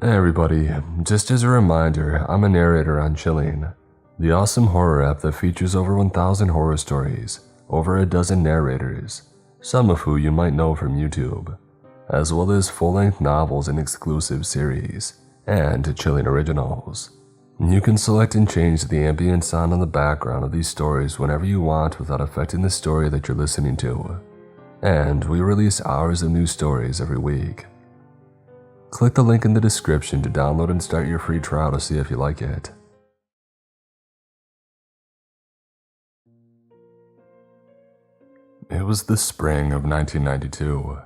Hey everybody, just as a reminder, I'm a narrator on Chilling, the awesome horror app that features over 1,000 horror stories, over a dozen narrators, some of who you might know from YouTube, as well as full-length novels and exclusive series, and Chilling originals. You can select and change the ambient sound on the background of these stories whenever you want without affecting the story that you're listening to. And we release hours of new stories every week. Click the link in the description to download and start your free trial to see if you like it. It was the spring of 1992.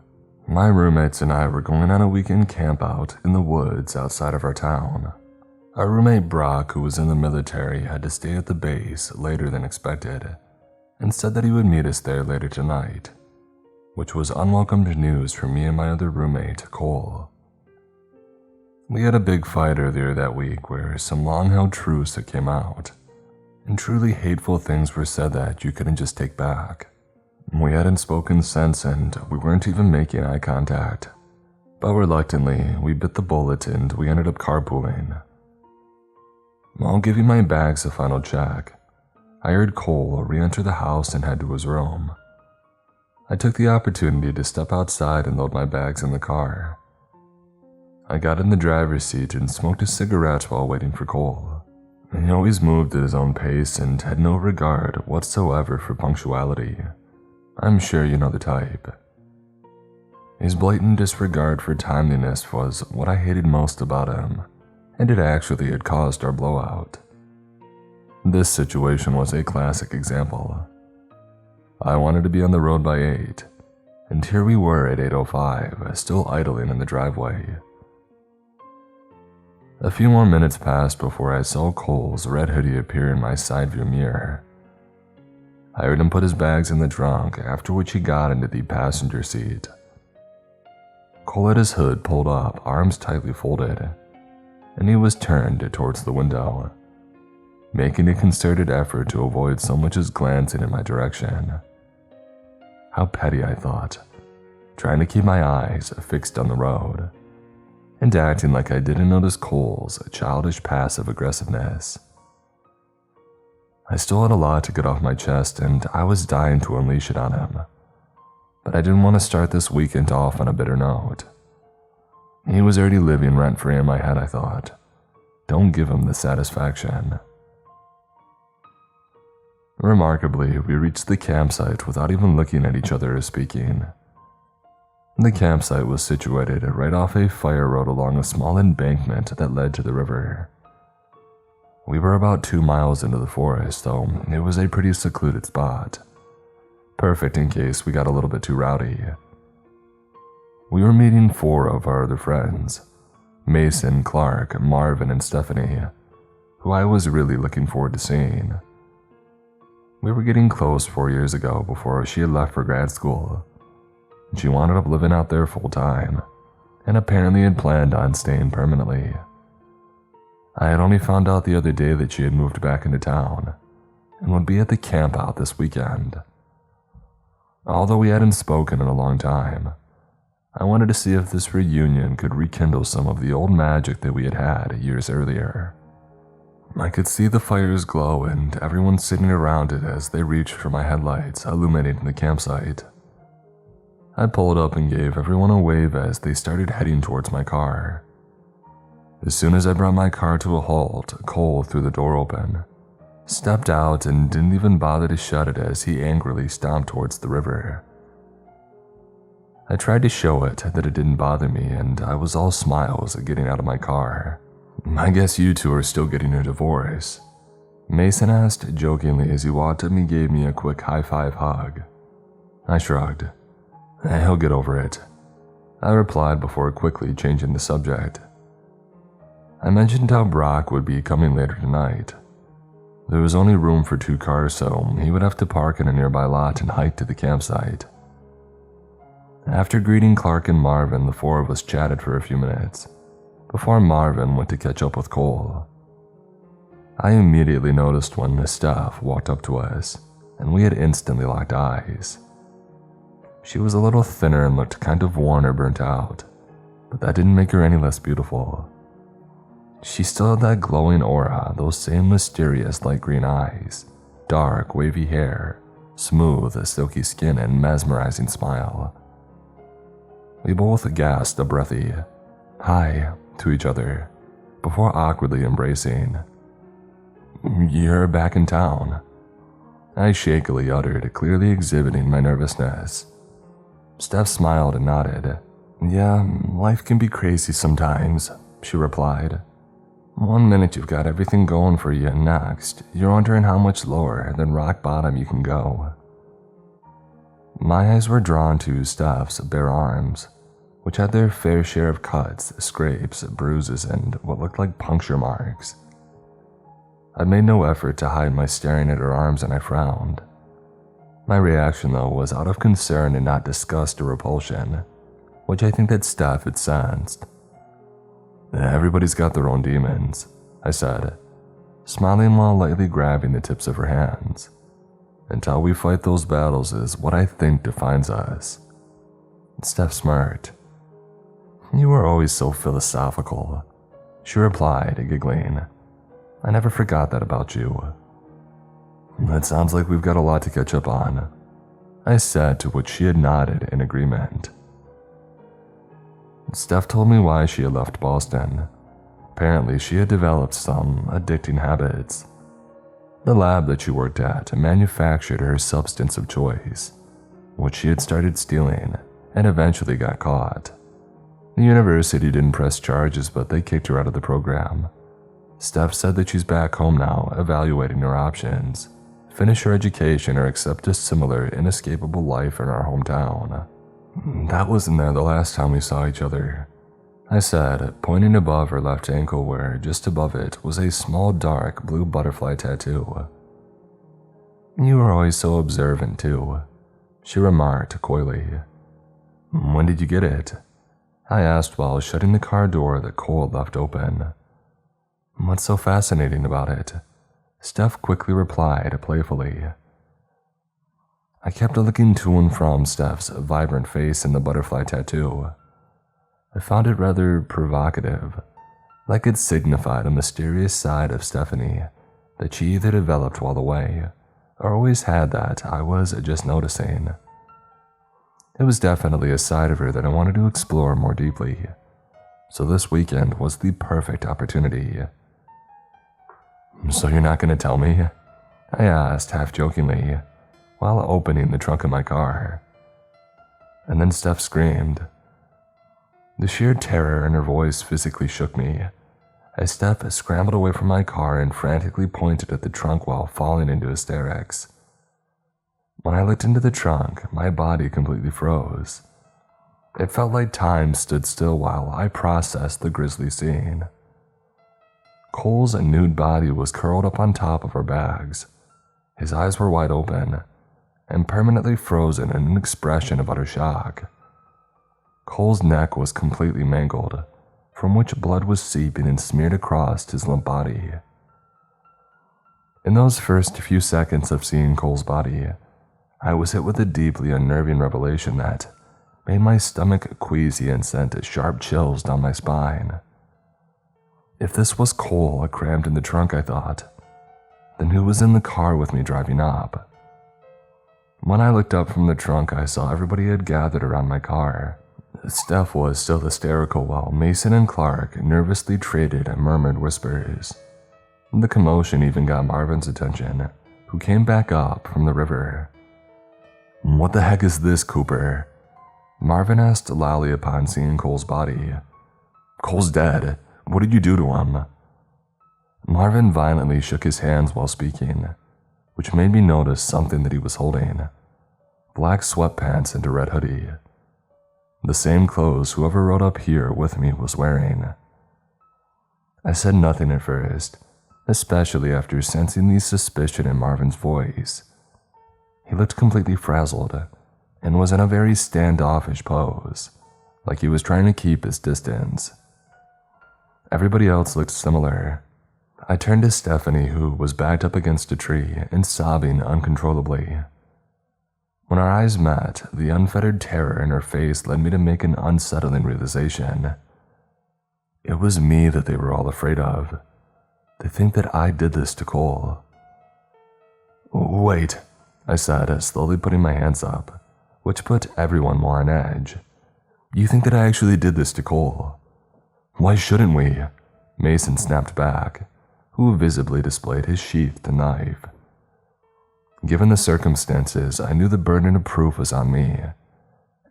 My roommates and I were going on a weekend campout in the woods outside of our town. Our roommate Brock, who was in the military, had to stay at the base later than expected, and said that he would meet us there later tonight, which was unwelcome news for me and my other roommate, Cole. We had a big fight earlier that week where some long-held truths had came out, and truly hateful things were said that you couldn't just take back. We hadn't spoken since, and we weren't even making eye contact. But reluctantly, we bit the bullet and we ended up carpooling. While giving my bags a final check, I heard Cole re-enter the house and head to his room. I took the opportunity to step outside and load my bags in the car. I got in the driver's seat and smoked a cigarette while waiting for Cole. He always moved at his own pace and had no regard whatsoever for punctuality. I'm sure you know the type. His blatant disregard for timeliness was what I hated most about him, and it actually had caused our blowout. This situation was a classic example. I wanted to be on the road by 8, and here we were at 8:05, still idling in the driveway. A few more minutes passed before I saw Cole's red hoodie appear in my side view mirror. I heard him put his bags in the trunk, after which he got into the passenger seat. Cole had his hood pulled up, arms tightly folded, and he was turned towards the window, making a concerted effort to avoid so much as glancing in my direction. How petty, I thought, trying to keep my eyes fixed on the road, and acting like I didn't notice Cole's childish passive aggressiveness. I still had a lot to get off my chest, and I was dying to unleash it on him, but I didn't want to start this weekend off on a bitter note. He was already living rent-free in my head, I thought. Don't give him the satisfaction. Remarkably, we reached the campsite without even looking at each other or speaking. The campsite was situated right off a fire road along a small embankment that led to the river. We were about 2 miles into the forest, though it was a pretty secluded spot. Perfect in case we got a little bit too rowdy. We were meeting 4 of our other friends, Mason, Clark, Marvin, and Stephanie, who I was really looking forward to seeing. We were getting close 4 years ago before she had left for grad school. She wound up living out there full time, and apparently had planned on staying permanently. I had only found out the other day that she had moved back into town, and would be at the campout this weekend. Although we hadn't spoken in a long time, I wanted to see if this reunion could rekindle some of the old magic that we had had years earlier. I could see the fire's glow and everyone sitting around it as they reached for my headlights, illuminating the campsite. I pulled up and gave everyone a wave as they started heading towards my car. As soon as I brought my car to a halt, Cole threw the door open, stepped out, and didn't even bother to shut it as he angrily stomped towards the river. I tried to show it that it didn't bother me, and I was all smiles at getting out of my car. "I guess you two are still getting a divorce," Mason asked jokingly as he walked up and gave me a quick high-five hug. I shrugged. "He'll get over it," I replied before quickly changing the subject. I mentioned how Brock would be coming later tonight. There was only room for 2 cars, so he would have to park in a nearby lot and hike to the campsite. After greeting Clark and Marvin, the 4 of us chatted for a few minutes, before Marvin went to catch up with Cole. I immediately noticed when Steph walked up to us, and we had instantly locked eyes. She was a little thinner and looked kind of worn or burnt out, but that didn't make her any less beautiful. She still had that glowing aura, those same mysterious light green eyes, dark, wavy hair, smooth, silky skin, and mesmerizing smile. We both gasped a breathy "Hi" to each other before awkwardly embracing. "You're back in town," I shakily uttered, clearly exhibiting my nervousness. Steph smiled and nodded. "Yeah, life can be crazy sometimes," she replied. "One minute you've got everything going for you, and next, you're wondering how much lower than rock bottom you can go." My eyes were drawn to Steph's bare arms, which had their fair share of cuts, scrapes, bruises, and what looked like puncture marks. I made no effort to hide my staring at her arms, and I frowned. My reaction, though, was out of concern and not disgust or repulsion, which I think that Steph had sensed. "Everybody's got their own demons," I said, smiling while lightly grabbing the tips of her hands. "And how we fight those battles is what I think defines us." Steph smirked. "You were always so philosophical," she replied, giggling. "I never forgot that about you." "That sounds like we've got a lot to catch up on," I said, to which she had nodded in agreement. Steph told me why she had left Boston. Apparently, she had developed some addicting habits. The lab that she worked at manufactured her substance of choice, which she had started stealing and eventually got caught. The university didn't press charges, but they kicked her out of the program. Steph said that she's back home now, evaluating her options, finish her education or accept a similar inescapable life in our hometown. "That wasn't there the last time we saw each other," I said, pointing above her left ankle where, just above it, was a small dark blue butterfly tattoo. "You were always so observant, too," she remarked coyly. "When did you get it?" I asked while shutting the car door that Cole left open. "What's so fascinating about it?" Steph quickly replied playfully. I kept looking to and from Steph's vibrant face and the butterfly tattoo. I found it rather provocative, like it signified a mysterious side of Stephanie that she either developed while away or always had that I was just noticing. It was definitely a side of her that I wanted to explore more deeply, so this weekend was the perfect opportunity. "So you're not going to tell me?" I asked half-jokingly, while opening the trunk of my car. And then Steph screamed. The sheer terror in her voice physically shook me, as Steph scrambled away from my car and frantically pointed at the trunk while falling into hysterics. When I looked into the trunk, my body completely froze. It felt like time stood still while I processed the grisly scene. Cole's nude body was curled up on top of our bags. His eyes were wide open and permanently frozen in an expression of utter shock. Cole's neck was completely mangled, from which blood was seeping and smeared across his limp body. In those first few seconds of seeing Cole's body, I was hit with a deeply unnerving revelation that made my stomach queasy and sent sharp chills down my spine. If this was Cole crammed in the trunk, I thought, then who was in the car with me driving up? When I looked up from the trunk, I saw everybody had gathered around my car. Steph was still hysterical while Mason and Clark nervously traded murmured whispers. The commotion even got Marvin's attention, who came back up from the river. "What the heck is this, Cooper?" Marvin asked loudly upon seeing Cole's body. "Cole's dead. What did you do to him?" Marvin violently shook his hands while speaking, which made me notice something that he was holding. Black sweatpants and a red hoodie. The same clothes whoever rode up here with me was wearing. I said nothing at first, especially after sensing the suspicion in Marvin's voice. He looked completely frazzled and was in a very standoffish pose, like he was trying to keep his distance. Everybody else looked similar. I turned to Stephanie, who was backed up against a tree and sobbing uncontrollably. When our eyes met, the unfettered terror in her face led me to make an unsettling realization. It was me that they were all afraid of. They think that I did this to Cole. Wait, I said, slowly putting my hands up, which put everyone more on edge. You think that I actually did this to Cole? Why shouldn't we? Mason snapped back, who visibly displayed his sheathed knife. Given the circumstances, I knew the burden of proof was on me,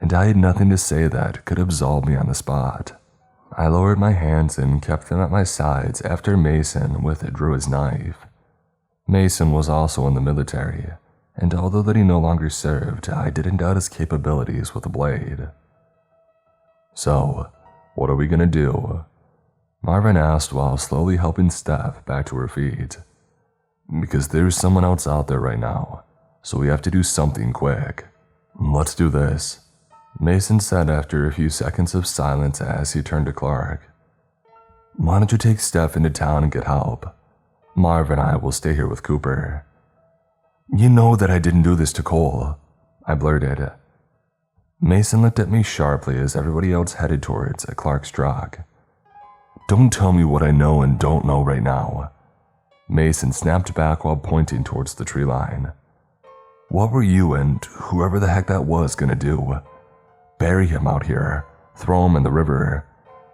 and I had nothing to say that could absolve me on the spot. I lowered my hands and kept them at my sides after Mason withdrew his knife. Mason was also in the military, and although that he no longer served, I didn't doubt his capabilities with a blade. So, what are we gonna do? Marvin asked while slowly helping Steph back to her feet. Because there's someone else out there right now, so we have to do something quick. Let's do this, Mason said after a few seconds of silence as he turned to Clark. Why don't you take Steph into town and get help? Marv and I will stay here with Cooper. You know that I didn't do this to Cole, I blurted. Mason looked at me sharply as everybody else headed towards Clark's truck. Don't tell me what I know and don't know right now. Mason snapped back while pointing towards the tree line. What were you and whoever the heck that was gonna do? Bury him out here, throw him in the river.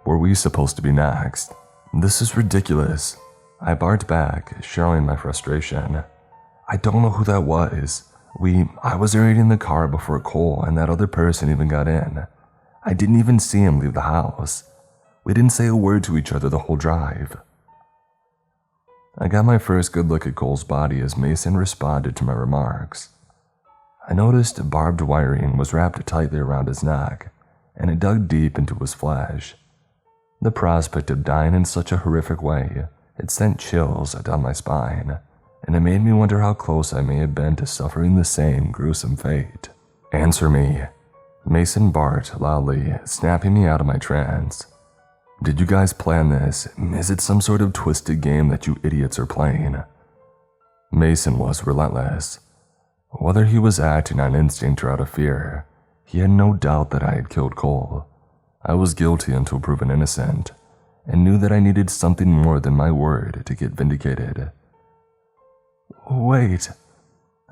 Were we supposed to be next? This is ridiculous. I barked back, showing my frustration. I don't know who that was. I was already in the car before Cole and that other person even got in. I didn't even see him leave the house. We didn't say a word to each other the whole drive. I got my first good look at Cole's body as Mason responded to my remarks. I noticed barbed wiring was wrapped tightly around his neck, and it dug deep into his flesh. The prospect of dying in such a horrific way, it sent chills down my spine, and it made me wonder how close I may have been to suffering the same gruesome fate. Answer me, Mason barked loudly, snapping me out of my trance. Did you guys plan this? Is it some sort of twisted game that you idiots are playing? Mason was relentless. Whether he was acting on instinct or out of fear, he had no doubt that I had killed Cole. I was guilty until proven innocent, and knew that I needed something more than my word to get vindicated. Wait,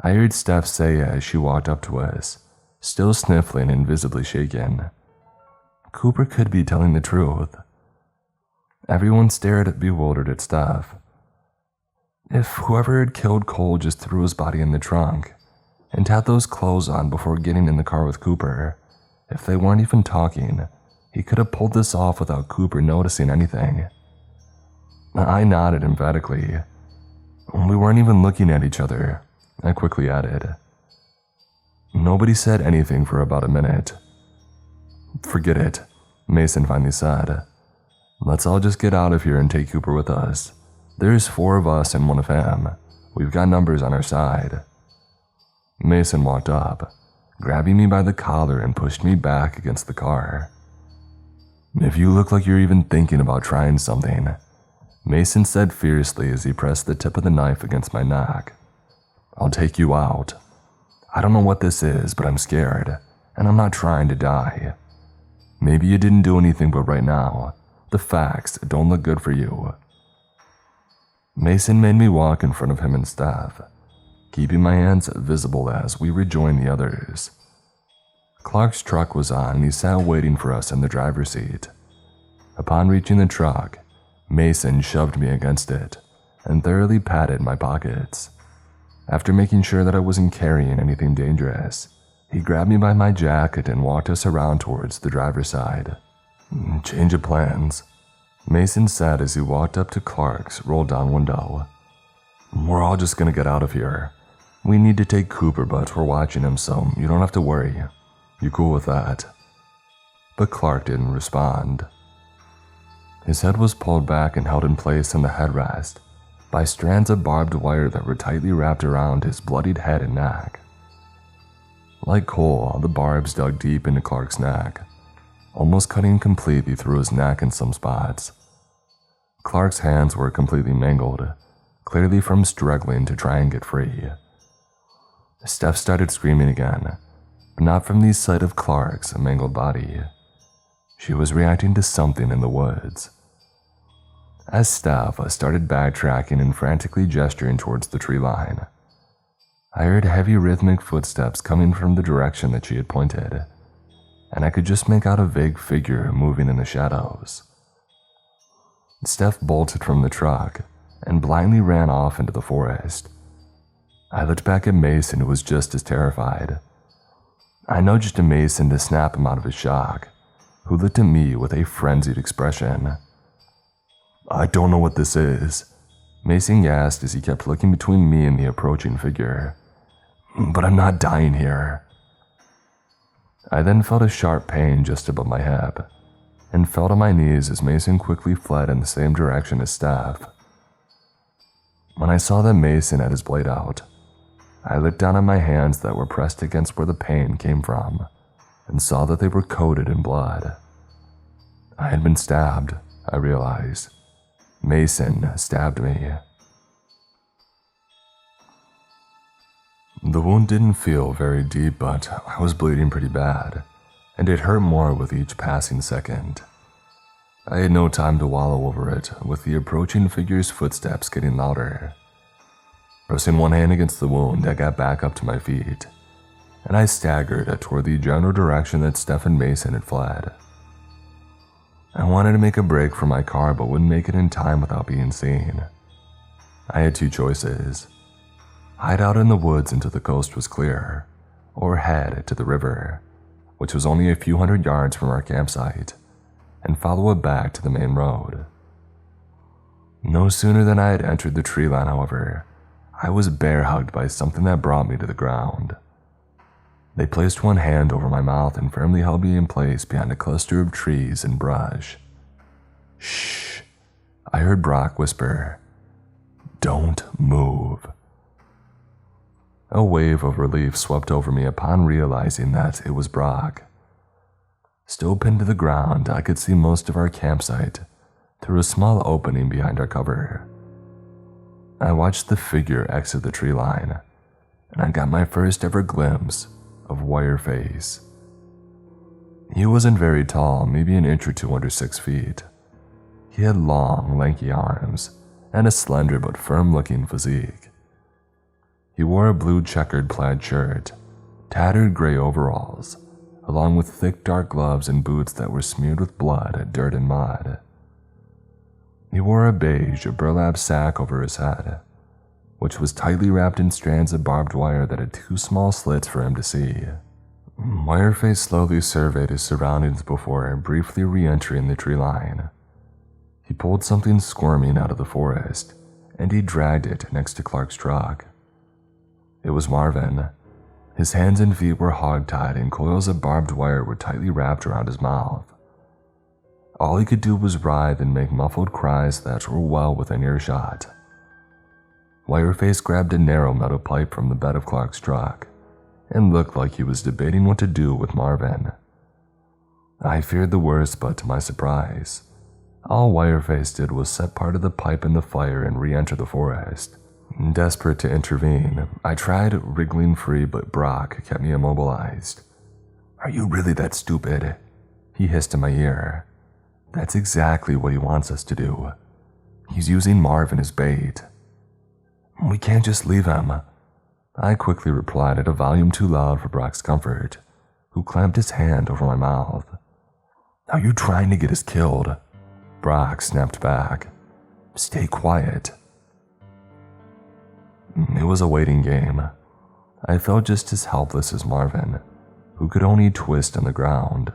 I heard Steph say as she walked up to us, still sniffling and visibly shaken. Cooper could be telling the truth. Everyone stared bewildered at Steph. If whoever had killed Cole just threw his body in the trunk and had those clothes on before getting in the car with Cooper, if they weren't even talking, he could have pulled this off without Cooper noticing anything. I nodded emphatically. We weren't even looking at each other, I quickly added. Nobody said anything for about a minute. Forget it, Mason finally said. Let's all just get out of here and take Cooper with us. There's 4 of us and 1 of him. We've got numbers on our side. Mason walked up, grabbing me by the collar and pushed me back against the car. If you look like you're even thinking about trying something, Mason said fiercely as he pressed the tip of the knife against my neck. I'll take you out. I don't know what this is, but I'm scared, and I'm not trying to die. Maybe you didn't do anything, but right now, the facts don't look good for you. Mason made me walk in front of him and Steph, keeping my hands visible as we rejoined the others. Clark's truck was on and he sat waiting for us in the driver's seat. Upon reaching the truck, Mason shoved me against it and thoroughly patted my pockets. After making sure that I wasn't carrying anything dangerous, he grabbed me by my jacket and walked us around towards the driver's side. Change of plans, Mason said as he walked up to Clark's roll-down window. We're all just gonna get out of here. We need to take Cooper, but we're watching him, so you don't have to worry. You cool with that? But Clark didn't respond. His head was pulled back and held in place in the headrest by strands of barbed wire that were tightly wrapped around his bloodied head and neck. Like Cole, the barbs dug deep into Clark's neck, almost cutting completely through his neck in some spots. Clark's hands were completely mangled, clearly from struggling to try and get free. Steph started screaming again, but not from the sight of Clark's mangled body. She was reacting to something in the woods, as Steph started backtracking and frantically gesturing towards the tree line. I heard heavy rhythmic footsteps coming from the direction that she had pointed, and I could just make out a vague figure moving in the shadows. Steph bolted from the truck and blindly ran off into the forest. I looked back at Mason, who was just as terrified. I nudged Mason to snap him out of his shock, who looked at me with a frenzied expression. "I don't know what this is," Mason gasped as he kept looking between me and the approaching figure. "But I'm not dying here." I then felt a sharp pain just above my hip, and fell to my knees as Mason quickly fled in the same direction as Steph. When I saw that Mason had his blade out, I looked down at my hands that were pressed against where the pain came from, and saw that they were coated in blood. I had been stabbed, I realized. Mason stabbed me. The wound didn't feel very deep, but I was bleeding pretty bad, and it hurt more with each passing second. I had no time to wallow over it, with the approaching figure's footsteps getting louder. Pressing one hand against the wound, I got back up to my feet, and I staggered toward the general direction that Steph and Mason had fled. I wanted to make a break for my car, but wouldn't make it in time without being seen. I had two choices: hide out in the woods until the coast was clear, or head to the river, which was only a few hundred yards from our campsite, and follow it back to the main road. No sooner than I had entered the tree line, however, I was bear-hugged by something that brought me to the ground. They placed one hand over my mouth and firmly held me in place behind a cluster of trees and brush. "Shh," I heard Brock whisper. "Don't move." A wave of relief swept over me upon realizing that it was Brock. Still pinned to the ground, I could see most of our campsite through a small opening behind our cover. I watched the figure exit the tree line, and I got my first ever glimpse of Wireface. He wasn't very tall, maybe an inch or two under 6 feet. He had long, lanky arms and a slender but firm-looking physique. He wore a blue checkered plaid shirt, tattered gray overalls, along with thick dark gloves and boots that were smeared with blood, dirt, and mud. He wore a beige burlap sack over his head, which was tightly wrapped in strands of barbed wire that had 2 small slits for him to see. Wireface slowly surveyed his surroundings before briefly re-entering the tree line. He pulled something squirming out of the forest, and he dragged it next to Clark's truck. It was Marvin. His hands and feet were hog-tied, and coils of barbed wire were tightly wrapped around his mouth. All he could do was writhe and make muffled cries that were well within earshot. Wireface grabbed a narrow metal pipe from the bed of Clark's truck and looked like he was debating what to do with Marvin. I feared the worst, but to my surprise, all Wireface did was set part of the pipe in the fire and re-enter the forest. Desperate to intervene, I tried wriggling free, but Brock kept me immobilized. "Are you really that stupid?" he hissed in my ear. "That's exactly what he wants us to do. He's using Marvin as bait." "We can't just leave him," I quickly replied at a volume too loud for Brock's comfort, who clamped his hand over my mouth. "Are you trying to get us killed?" Brock snapped back. "Stay quiet." It was a waiting game. I felt just as helpless as Marvin, who could only twist on the ground.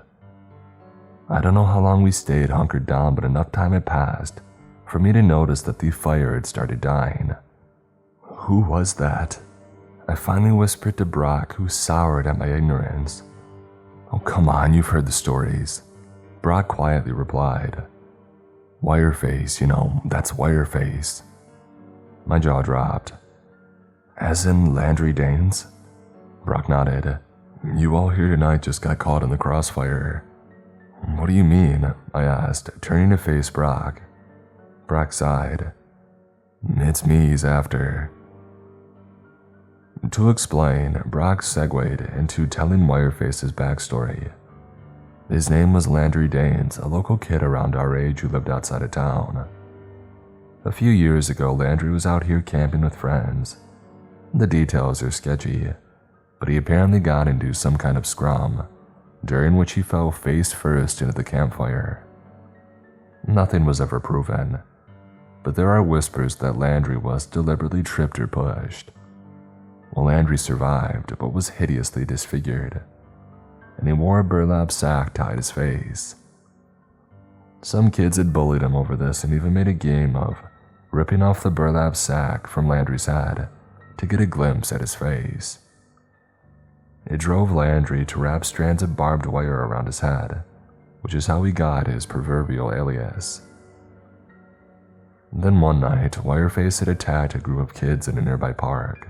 I don't know how long we stayed hunkered down, but enough time had passed for me to notice that the fire had started dying. "Who was that?" I finally whispered to Brock, who soured at my ignorance. "Oh, come on, you've heard the stories," Brock quietly replied. "Wireface, that's Wireface." My jaw dropped. "As in Landry Danes?" Brock nodded. "You all here tonight just got caught in the crossfire." "What do you mean?" I asked, turning to face Brock. Brock sighed. "It's me he's after." To explain, Brock segued into telling Wireface's backstory. His name was Landry Danes, a local kid around our age who lived outside of town. A few years ago, Landry was out here camping with friends. The details are sketchy, but he apparently got into some kind of scrum, during which he fell face first into the campfire. Nothing was ever proven, but there are whispers that Landry was deliberately tripped or pushed. Well, Landry survived, but was hideously disfigured, and he wore a burlap sack tied his face. Some kids had bullied him over this and even made a game of ripping off the burlap sack from Landry's head to get a glimpse at his face. It drove Landry to wrap strands of barbed wire around his head, which is how he got his proverbial alias. Then one night, Wireface had attacked a group of kids in a nearby park.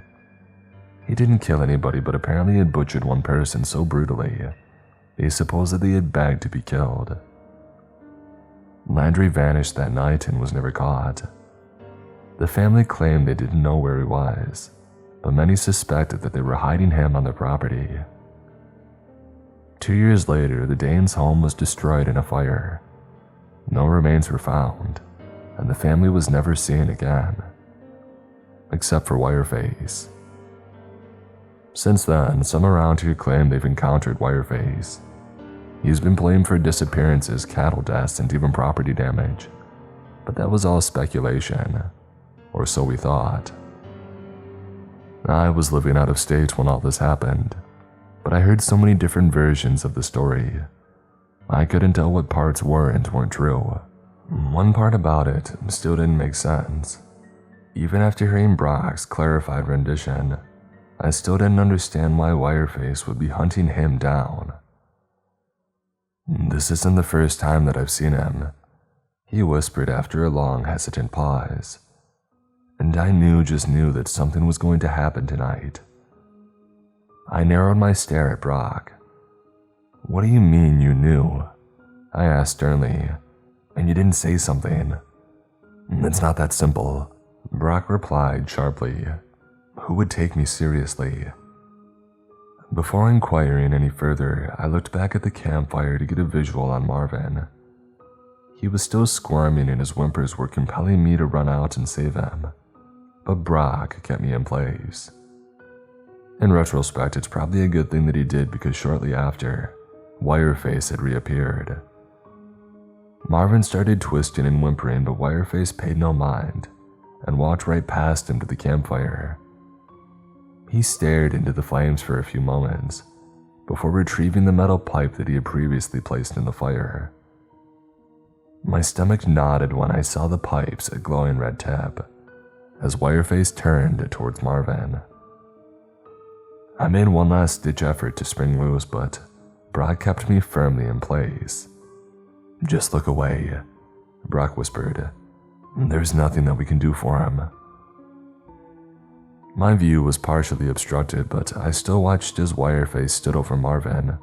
He didn't kill anybody, but apparently had butchered one person so brutally, they supposedly had begged to be killed. Landry vanished that night and was never caught. The family claimed they didn't know where he was, but many suspected that they were hiding him on their property. 2 years later, the Danes' home was destroyed in a fire. No remains were found, and the family was never seen again, except for Wireface. Since then, some around here claim they've encountered Wireface. He's been blamed for disappearances, cattle deaths, and even property damage, but that was all speculation, or so we thought. I was living out of state when all this happened, but I heard so many different versions of the story. I couldn't tell what parts were and weren't true. One part about it still didn't make sense. Even after hearing Brock's clarified rendition, I still didn't understand why Wireface would be hunting him down. "This isn't the first time that I've seen him," he whispered after a long, hesitant pause. And I just knew that something was going to happen tonight. I narrowed my stare at Brock. "What do you mean you knew?" I asked sternly. "And you didn't say something?" "It's not that simple," Brock replied sharply. "Who would take me seriously?" Before inquiring any further, I looked back at the campfire to get a visual on Marvin. He was still squirming and his whimpers were compelling me to run out and save him, but Brock kept me in place. In retrospect, it's probably a good thing that he did because shortly after, Wireface had reappeared. Marvin started twisting and whimpering, but Wireface paid no mind and walked right past him to the campfire. He stared into the flames for a few moments before retrieving the metal pipe that he had previously placed in the fire. My stomach nodded when I saw the pipe's glowing red tip as Wireface turned towards Marvin. I made one last-ditch effort to spring loose, but Brock kept me firmly in place. "Just look away," Brock whispered. "There's nothing that we can do for him." My view was partially obstructed, but I still watched as Wireface stood over Marvin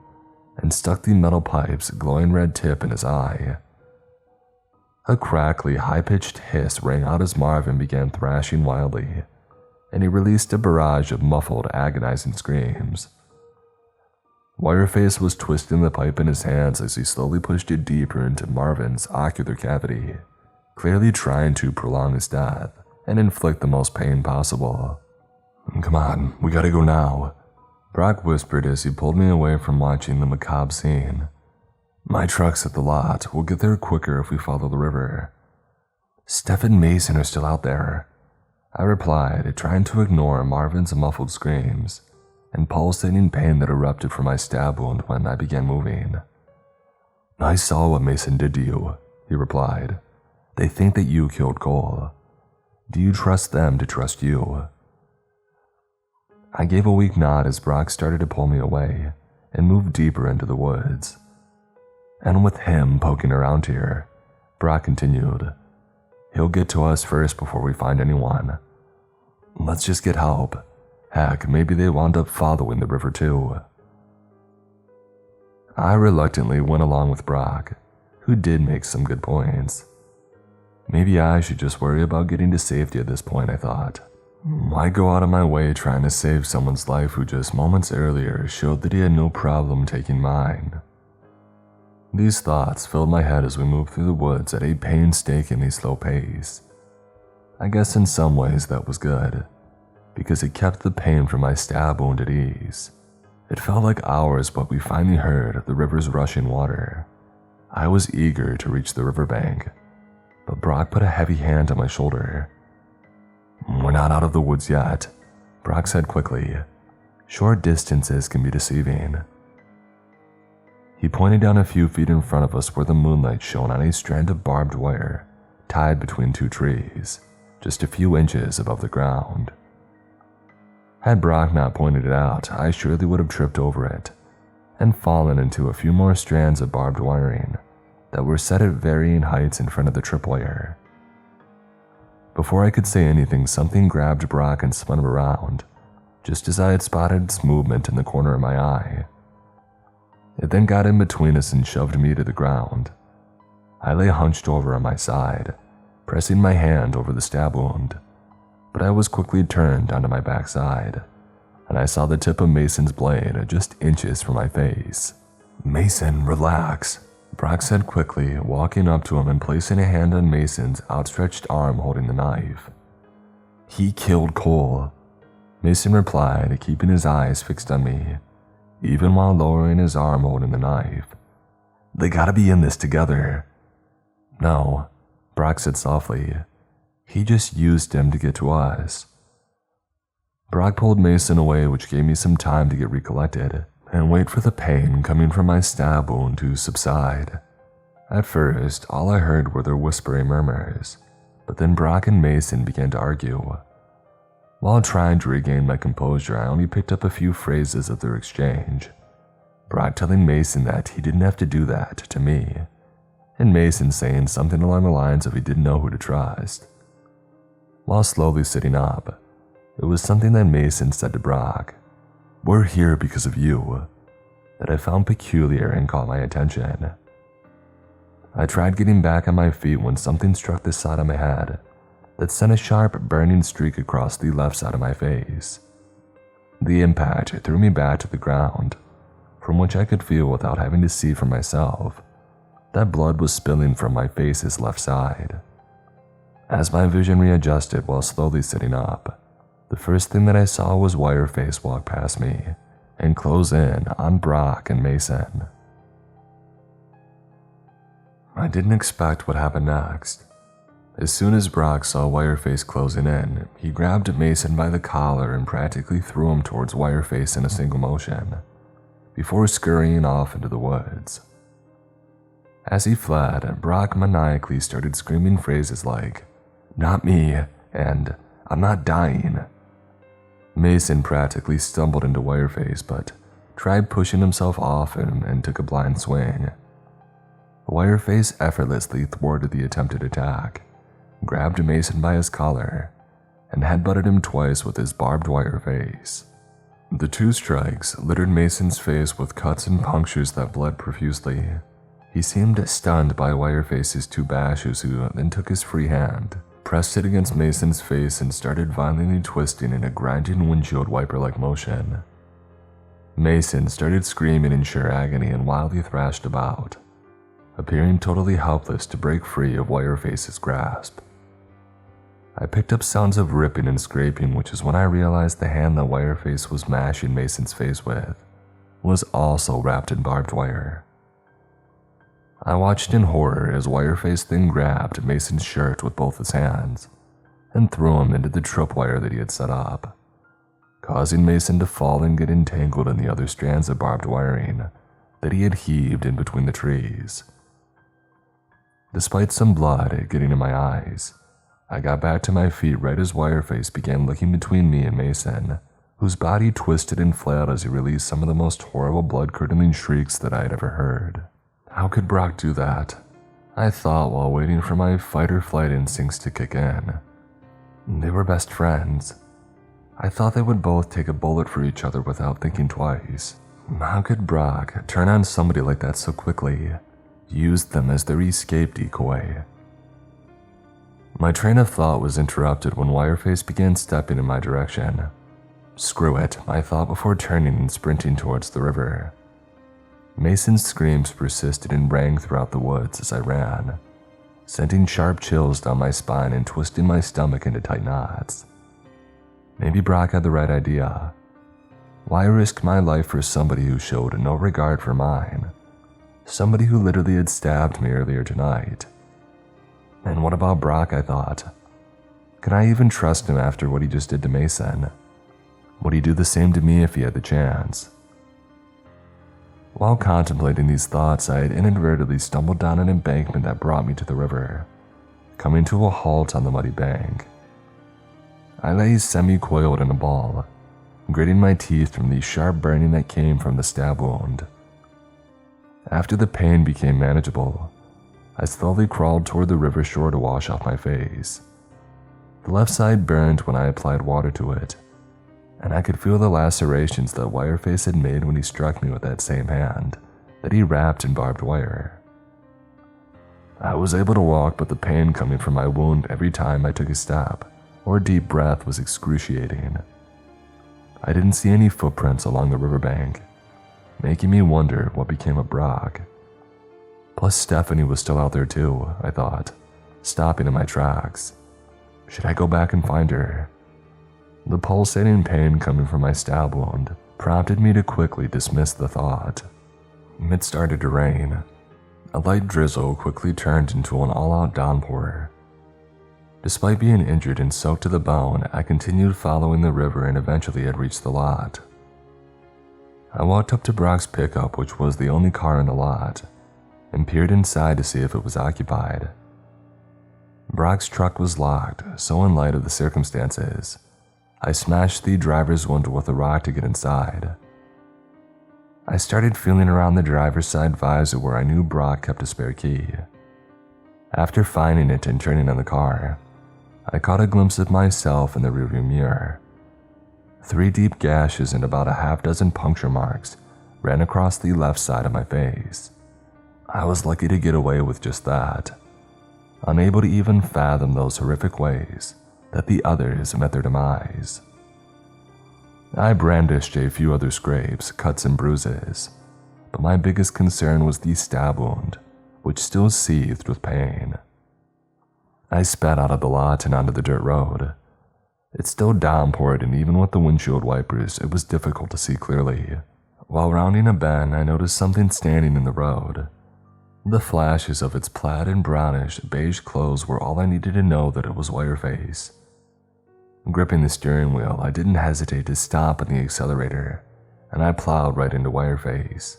and stuck the metal pipe's glowing red tip in his eye. A crackly, high-pitched hiss rang out as Marvin began thrashing wildly, and he released a barrage of muffled, agonizing screams. Wireface was twisting the pipe in his hands as he slowly pushed it deeper into Marvin's ocular cavity, clearly trying to prolong his death and inflict the most pain possible. "Come on, we gotta go now," Brock whispered as he pulled me away from watching the macabre scene. "My truck's at the lot. We'll get there quicker if we follow the river." "Steph and Mason are still out there," I replied, trying to ignore Marvin's muffled screams and pulsating pain that erupted from my stab wound when I began moving. "I saw what Mason did to you," he replied. "They think that you killed Cole. Do you trust them to trust you?" I gave a weak nod as Brock started to pull me away and move deeper into the woods. "And with him poking around here," Brock continued, "he'll get to us first before we find anyone. Let's just get help. Heck, maybe they wound up following the river too." I reluctantly went along with Brock, who did make some good points. Maybe I should just worry about getting to safety at this point, I thought. Why go out of my way trying to save someone's life who just moments earlier showed that he had no problem taking mine? These thoughts filled my head as we moved through the woods at a painstakingly slow pace. I guess in some ways that was good, because it kept the pain from my stab wound at ease. It felt like hours, but we finally heard the river's rushing water. I was eager to reach the riverbank, but Brock put a heavy hand on my shoulder. "We're not out of the woods yet," Brock said quickly. "Short distances can be deceiving." He pointed down a few feet in front of us where the moonlight shone on a strand of barbed wire tied between two trees, just a few inches above the ground. Had Brock not pointed it out, I surely would have tripped over it and fallen into a few more strands of barbed wiring that were set at varying heights in front of the tripwire. Before I could say anything, something grabbed Brock and spun him around, just as I had spotted its movement in the corner of my eye. It then got in between us and shoved me to the ground. I lay hunched over on my side, pressing my hand over the stab wound, but I was quickly turned onto my backside, and I saw the tip of Mason's blade just inches from my face. "Mason, relax," Brock said quickly, walking up to him and placing a hand on Mason's outstretched arm holding the knife. "He killed Cole," Mason replied, keeping his eyes fixed on me, even while lowering his arm holding the knife. "They gotta be in this together." "No," Brock said softly. "He just used him to get to us." Brock pulled Mason away, which gave me some time to get recollected and wait for the pain coming from my stab wound to subside. At first, all I heard were their whispering murmurs, but then Brock and Mason began to argue. While trying to regain my composure, I only picked up a few phrases of their exchange. Brock telling Mason that he didn't have to do that to me, and Mason saying something along the lines of he didn't know who to trust. While slowly sitting up, it was something that Mason said to Brock, "We're here because of you," that I found peculiar and caught my attention. I tried getting back on my feet when something struck the side of my head that sent a sharp, burning streak across the left side of my face. The impact threw me back to the ground, from which I could feel without having to see for myself that blood was spilling from my face's left side. As my vision readjusted while slowly sitting up, the first thing that I saw was Wireface walk past me and close in on Brock and Mason. I didn't expect what happened next. As soon as Brock saw Wireface closing in, he grabbed Mason by the collar and practically threw him towards Wireface in a single motion, before scurrying off into the woods. As he fled, Brock maniacally started screaming phrases like, "Not me," and "I'm not dying." Mason practically stumbled into Wireface, but tried pushing himself off him and took a blind swing. Wireface effortlessly thwarted the attempted attack, grabbed Mason by his collar, and headbutted him twice with his barbed wire face. The two strikes littered Mason's face with cuts and punctures that bled profusely. He seemed stunned by Wireface's two bashes, who then took his free hand, pressed it against Mason's face, and started violently twisting in a grinding windshield wiper-like motion. Mason started screaming in sheer agony and wildly thrashed about, appearing totally helpless to break free of Wireface's grasp. I picked up sounds of ripping and scraping, which is when I realized the hand that Wireface was mashing Mason's face with was also wrapped in barbed wire. I watched in horror as Wireface then grabbed Mason's shirt with both his hands and threw him into the tripwire that he had set up, causing Mason to fall and get entangled in the other strands of barbed wiring that he had heaved in between the trees. Despite some blood getting in my eyes, I got back to my feet right as Wireface began looking between me and Mason, whose body twisted and flailed as he released some of the most horrible blood-curdling shrieks that I had ever heard. How could Brock do that? I thought while waiting for my fight-or-flight instincts to kick in. They were best friends. I thought they would both take a bullet for each other without thinking twice. How could Brock turn on somebody like that so quickly? Use them as their escape decoy. My train of thought was interrupted when Wireface began stepping in my direction. Screw it, I thought before turning and sprinting towards the river. Mason's screams persisted and rang throughout the woods as I ran, sending sharp chills down my spine and twisting my stomach into tight knots. Maybe Brock had the right idea. Why risk my life for somebody who showed no regard for mine? Somebody who literally had stabbed me earlier tonight. And what about Brock, I thought? Could I even trust him after what he just did to Mason? Would he do the same to me if he had the chance? While contemplating these thoughts, I had inadvertently stumbled down an embankment that brought me to the river, coming to a halt on the muddy bank. I lay semi-coiled in a ball, gritting my teeth from the sharp burning that came from the stab wound. After the pain became manageable, I slowly crawled toward the river shore to wash off my face. The left side burned when I applied water to it, and I could feel the lacerations that Wireface had made when he struck me with that same hand that he wrapped in barbed wire. I was able to walk, but the pain coming from my wound every time I took a step or a deep breath was excruciating. I didn't see any footprints along the riverbank, making me wonder what became of Brock. Plus Stephanie was still out there too, I thought, stopping in my tracks. Should I go back and find her? The pulsating pain coming from my stab wound prompted me to quickly dismiss the thought. It started to rain. A light drizzle quickly turned into an all-out downpour. Despite being injured and soaked to the bone, I continued following the river and eventually had reached the lot. I walked up to Brock's pickup, which was the only car in the lot, and peered inside to see if it was occupied. Brock's truck was locked, so in light of the circumstances, I smashed the driver's window with a rock to get inside. I started feeling around the driver's side visor where I knew Brock kept a spare key. After finding it and turning on the car, I caught a glimpse of myself in the rearview mirror. 3 deep gashes and about a half-dozen puncture marks ran across the left side of my face. I was lucky to get away with just that, unable to even fathom those horrific ways that the others met their demise. I brandished a few other scrapes, cuts, and bruises, but my biggest concern was the stab wound, which still seethed with pain. I spat out of the lot and onto the dirt road. It still downpoured, and even with the windshield wipers, it was difficult to see clearly. While rounding a bend, I noticed something standing in the road. The flashes of its plaid and brownish beige clothes were all I needed to know that it was Wireface. Gripping the steering wheel, I didn't hesitate to stop on the accelerator, and I plowed right into Wireface.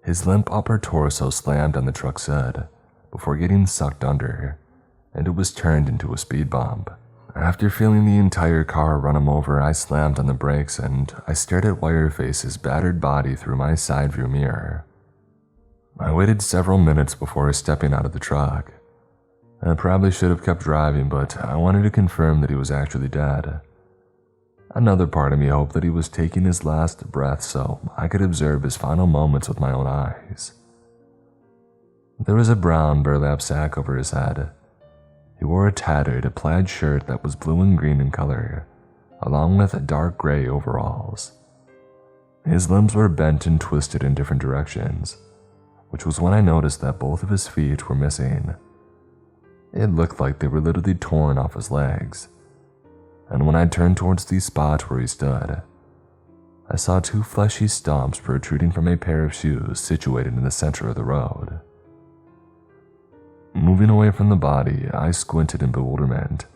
His limp upper torso slammed on the truck's hood before getting sucked under, and it was turned into a speed bump. After feeling the entire car run him over, I slammed on the brakes and I stared at Wireface's battered body through my side view mirror. I waited several minutes before stepping out of the truck. I probably should have kept driving, but I wanted to confirm that he was actually dead. Another part of me hoped that he was taking his last breath so I could observe his final moments with my own eyes. There was a brown burlap sack over his head. He wore a tattered plaid shirt that was blue and green in color, along with dark gray overalls. His limbs were bent and twisted in different directions, which was when I noticed that both of his feet were missing. It looked like they were literally torn off his legs, and when I turned towards the spot where he stood, I saw 2 fleshy stumps protruding from a pair of shoes situated in the center of the road. Moving away from the body, I squinted in bewilderment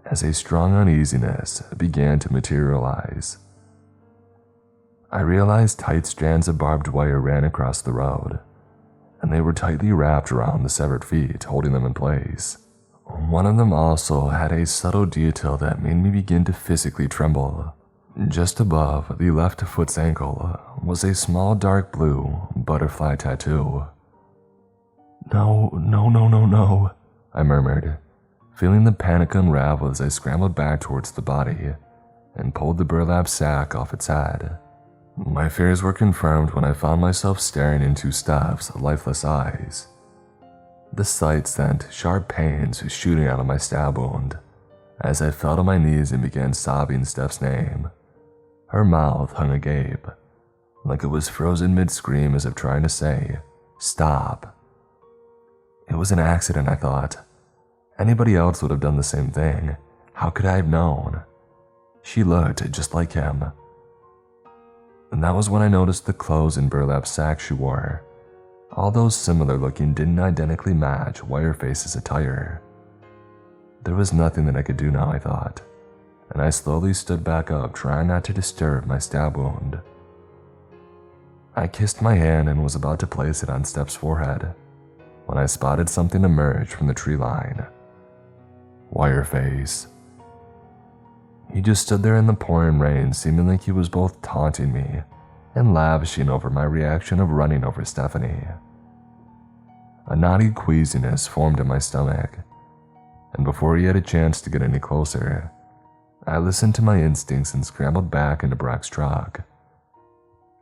as a strong uneasiness began to materialize. I realized tight strands of barbed wire ran across the road, and they were tightly wrapped around the severed feet, holding them in place. One of them also had a subtle detail that made me begin to physically tremble. Just above the left foot's ankle was a small dark blue butterfly tattoo. No, I murmured, feeling the panic unravel as I scrambled back towards the body and pulled the burlap sack off its head. My fears were confirmed when I found myself staring into Steph's lifeless eyes. The sight sent sharp pains shooting out of my stab wound as I fell to my knees and began sobbing Steph's name. Her mouth hung agape, like it was frozen mid-scream as if trying to say, "Stop." It was an accident, I thought. Anybody else would have done the same thing. How could I have known? She looked just like him. And that was when I noticed the clothes and burlap sacks she wore. All those similar looking didn't identically match Wireface's attire. There was nothing that I could do now, I thought, and I slowly stood back up, trying not to disturb my stab wound. I kissed my hand and was about to place it on Steph's forehead when I spotted something emerge from the tree line. Wireface. He just stood there in the pouring rain, seeming like he was both taunting me and lavishing over my reaction of running over Stephanie. A naughty queasiness formed in my stomach, and before he had a chance to get any closer, I listened to my instincts and scrambled back into Brock's truck.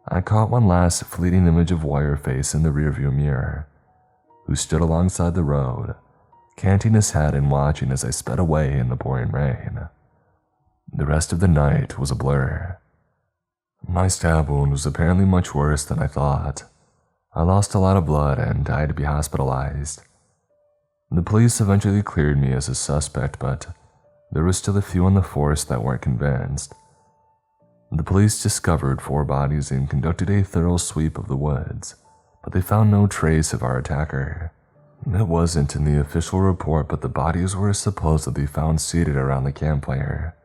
I caught one last fleeting image of Wireface in the rearview mirror, who stood alongside the road, canting his head and watching as I sped away in the pouring rain. The rest of the night was a blur. My stab wound was apparently much worse than I thought. I lost a lot of blood and I had to be hospitalized. The police eventually cleared me as a suspect, but there were still a few on the force that weren't convinced. The police discovered 4 bodies and conducted a thorough sweep of the woods, but they found no trace of our attacker. It wasn't in the official report, but the bodies were supposedly found seated around the campfire,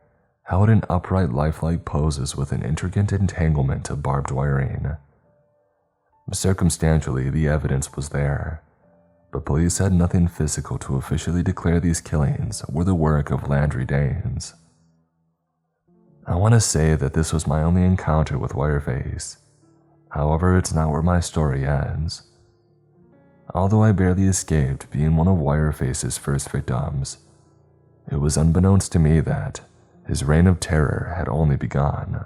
held in upright lifelike poses with an intricate entanglement of barbed wiring. Circumstantially, the evidence was there, but police had nothing physical to officially declare these killings were the work of Landry Danes. I want to say that this was my only encounter with Wireface. However, it's not where my story ends. Although I barely escaped being one of Wireface's first victims, it was unbeknownst to me that his reign of terror had only begun.